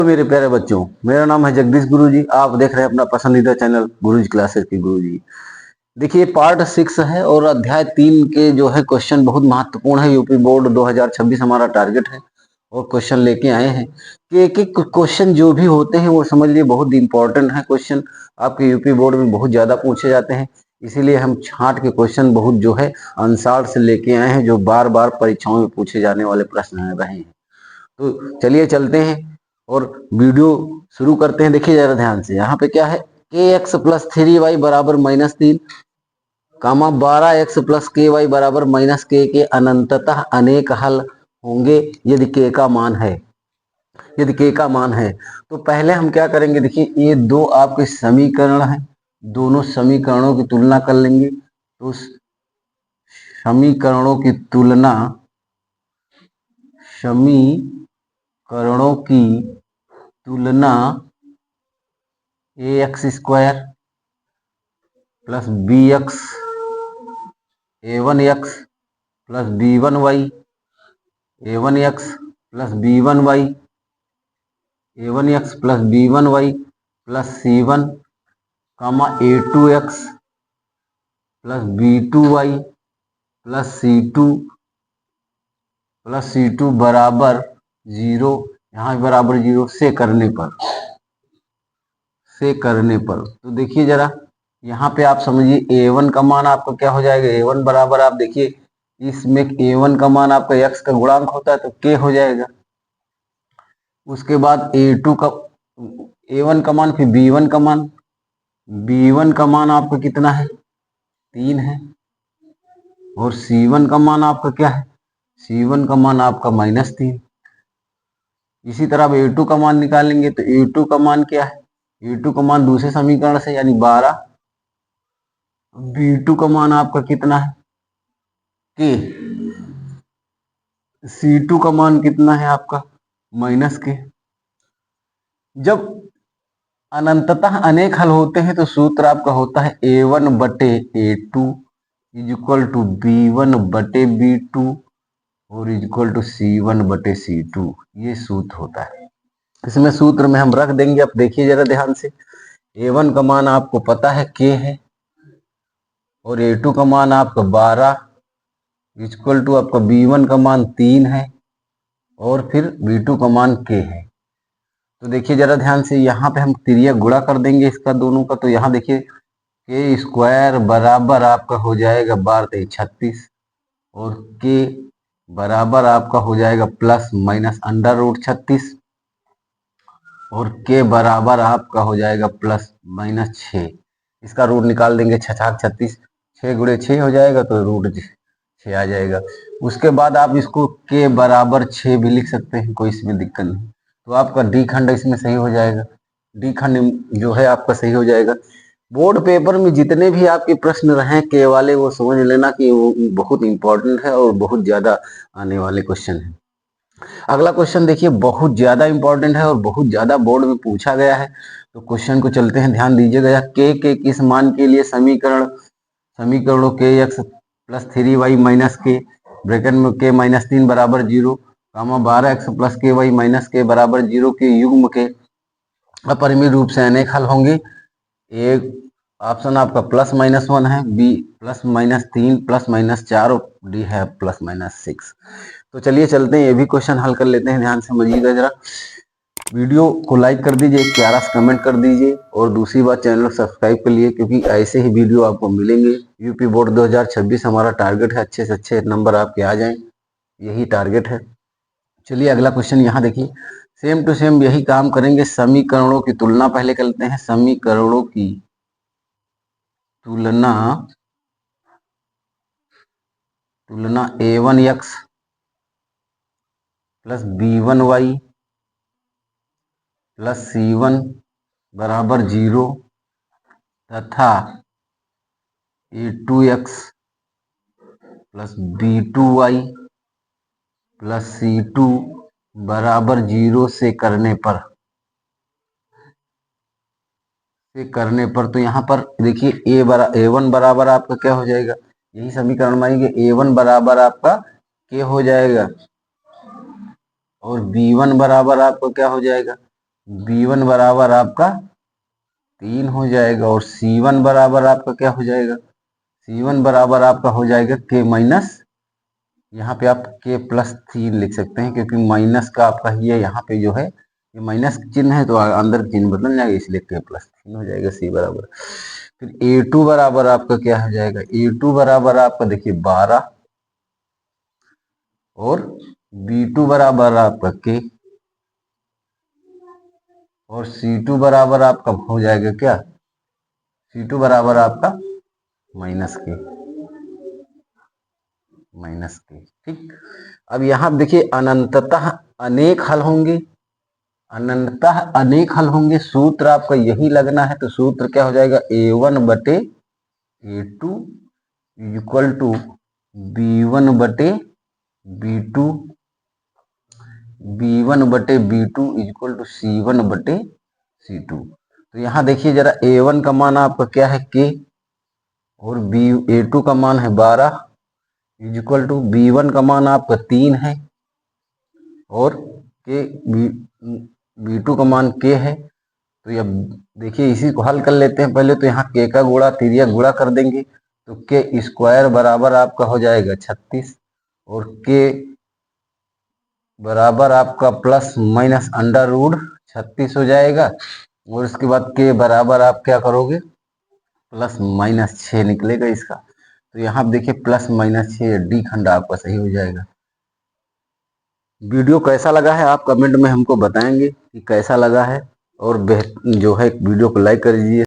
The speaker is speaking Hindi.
मेरे प्यारे बच्चों, मेरा नाम है जगदीश गुरुजी। आप देख रहे हैं अपना पसंदीदा चैनल गुरुजी क्लासेस की गुरुजी। देखिए पार्ट 6 है और अध्याय 3 के जो है क्वेश्चन बहुत महत्वपूर्ण है। यूपी बोर्ड 2026 हमारा टारगेट है और क्वेश्चन लेके आए हैं कि एक एक क्वेश्चन जो भी होते हैं वो समझ लिए बहुत इंपॉर्टेंट है। क्वेश्चन आपके यूपी बोर्ड में बहुत ज्यादा पूछे जाते हैं, इसीलिए हम छांट के क्वेश्चन बहुत जो है अंसार से लेके आए हैं, जो बार बार परीक्षाओं में पूछे जाने वाले प्रश्न रहे हैं। तो चलिए चलते हैं और वीडियो शुरू करते हैं। देखिए जरा ध्यान से, यहाँ पे क्या है, के एक्स प्लस 3y बराबर -3 कामा 12x प्लस के वाई बराबर -k के अनंततः अनेक हल होंगे यदि k का मान है। यदि k का मान है तो पहले हम क्या करेंगे, देखिए ये दो आपके समीकरण हैं, दोनों समीकरणों की तुलना कर लेंगे। तो समीकरणों की तुलना, समीकरणों की तुलना ax² plus bx a1x plus b1y a1x plus b1y a1x plus b1y plus c1 कामा a2x plus b2y plus c2 बराबर 0, यहाँ बराबर 0 से करने पर तो देखिए जरा यहाँ पे आप समझिए a1 का मान आपका क्या हो जाएगा। a1 बराबर आप देखिए इसमें a1 का मान आपका x का गुणांक होता है तो k हो जाएगा। उसके बाद a2 का a1 का मान, फिर b1 का मान, b1 का मान आपका कितना है 3 है, और c1 का मान आपका क्या है, c1 का मान आपका -3। इसी तरह आप a2 का मान निकालेंगे तो a2 का मान क्या है, a2 का मान दूसरे समीकरण से यानी 12, b2 का मान आपका कितना है k, c2 का मान कितना है आपका -k। जब अनंततः अनेक हल होते हैं तो सूत्र आपका होता है a1 बटे a2 is equal to b1 बटे b2 और इज इक्वल टू c1 बटे c2। ये सूत्र होता है। इसमें सूत्र में हम रख देंगे। अब देखिए जरा ध्यान से, a1 का मान आपको पता है k है, और a2 का मान आपका 12 इक्वल टू आपका b1 का मान 3 है, और फिर b2 का मान k है। तो देखिए जरा ध्यान से, यहाँ पे हम तिरिया गुणा कर देंगे इसका दोनों का। तो यहाँ देखिए के स्क्वायर बराबर आपका हो जाएगा 12 36, और के बराबर आपका हो जाएगा प्लस माइनस √36, और के बराबर आपका हो जाएगा प्लस -6। इसका रूट निकाल देंगे, 6 छाक 36, 6 गुणे 6 हो जाएगा तो √6 आ जाएगा। उसके बाद आप इसको के बराबर 6 भी लिख सकते हैं, कोई इसमें दिक्कत नहीं। तो आपका डी खंड इसमें सही हो जाएगा, डी खंड जो है आपका सही हो जाएगा। बोर्ड पेपर में जितने भी आपके प्रश्न रहे के वाले, वो समझ लेना कि वो बहुत इंपॉर्टेंट है और बहुत ज्यादा आने वाले क्वेश्चन है। अगला क्वेश्चन देखिए बहुत ज्यादा इंपॉर्टेंट है और बहुत ज्यादा बोर्ड में पूछा गया है। तो क्वेश्चन को चलते हैं, ध्यान दीजिएगा। के किस मान के लिए समीकरणों के एक्स प्लस 3y माइनस के ब्रैकेट में के -3 बराबर 0 कामा 12x प्लस के वाई माइनस के बराबर 0 के युग्म के अपरिमेय रूप से अनेक हल होंगे। एक ऑप्शन आपका +-1 है, बी +-3 +-4 और डी है +-6। तो चलिए चलते हैं, ये भी क्वेश्चन हल कर लेते हैं। ध्यान से समझिएगा जरा, वीडियो को लाइक कर दीजिए, एक प्यारा सा कमेंट कर दीजिए, और दूसरी बात चैनल को सब्सक्राइब कर लिए, क्योंकि ऐसे ही वीडियो आपको मिलेंगे। यूपी बोर्ड 2026 हमारा टारगेट है, अच्छे से अच्छे नंबर आपके आ जाएं, यही टारगेट है। चलिए अगला क्वेश्चन यहाँ देखिए, सेम टू सेम यही काम करेंगे। समीकरणों की तुलना पहले करते हैं। समीकरणों की तुलना a1x plus b1y plus c1 बराबर 0 तथा a2x plus b2y plus c2 बराबर 0 से करने पर तो यहाँ पर देखिए a1 बराबर आपका क्या हो जाएगा, यही समीकरण मानेंगे, a1 बराबर आपका k हो जाएगा, और b1 बराबर आपका क्या हो जाएगा B1 बराबर आपका 3 हो जाएगा और C1 बराबर आपका क्या हो जाएगा, C1 बराबर आपका हो जाएगा K माइनस, यहाँ पे आप K प्लस 3 लिख सकते हैं क्योंकि माइनस का आपका ये यहाँ पे जो है ये माइनस चिन्ह है तो अंदर चिन्ह बदल जाएगा, इसलिए K प्लस 3 हो जाएगा C बराबर। फिर A2 बराबर आपका क्या हो जाएगा, A2 बराबर आपका देखिए 12 और B2 बराबर आपका K और C2 बराबर आपका हो जाएगा क्या, C2 बराबर आपका माइनस के, ठीक। अब यहाँ देखिए अनंततः अनेक हल होंगे, अनंततः अनेक हल होंगे, सूत्र आपका यही लगना है। तो सूत्र क्या हो जाएगा, A1 बटे A2 इक्वल टू B1 बटे B2, B1 बटे B2 इक्वल टू C1 बटे C2। तो यहाँ देखिए जरा A1 का मान आपका क्या है K और A2 का मान है 12 इक्वल टू B1 का मान आपका 3 है और B2 का मान K है। तो ये देखिए इसी को हल कर लेते हैं। पहले तो यहाँ K का गुणा तिर्यक गुणा कर देंगे तो K स्क्वायर बराबर आपका हो जाएगा 36 और K बराबर आपका प्लस माइनस अंडर रूट 36 हो जाएगा और इसके बाद K बराबर आप क्या करोगे, प्लस माइनस 6 निकलेगा इसका। तो यहाँ देखिए प्लस माइनस 6 डी खंड आपका सही हो जाएगा। वीडियो कैसा लगा है आप कमेंट में हमको बताएंगे कि कैसा लगा है और जो है वीडियो को लाइक कर दीजिए।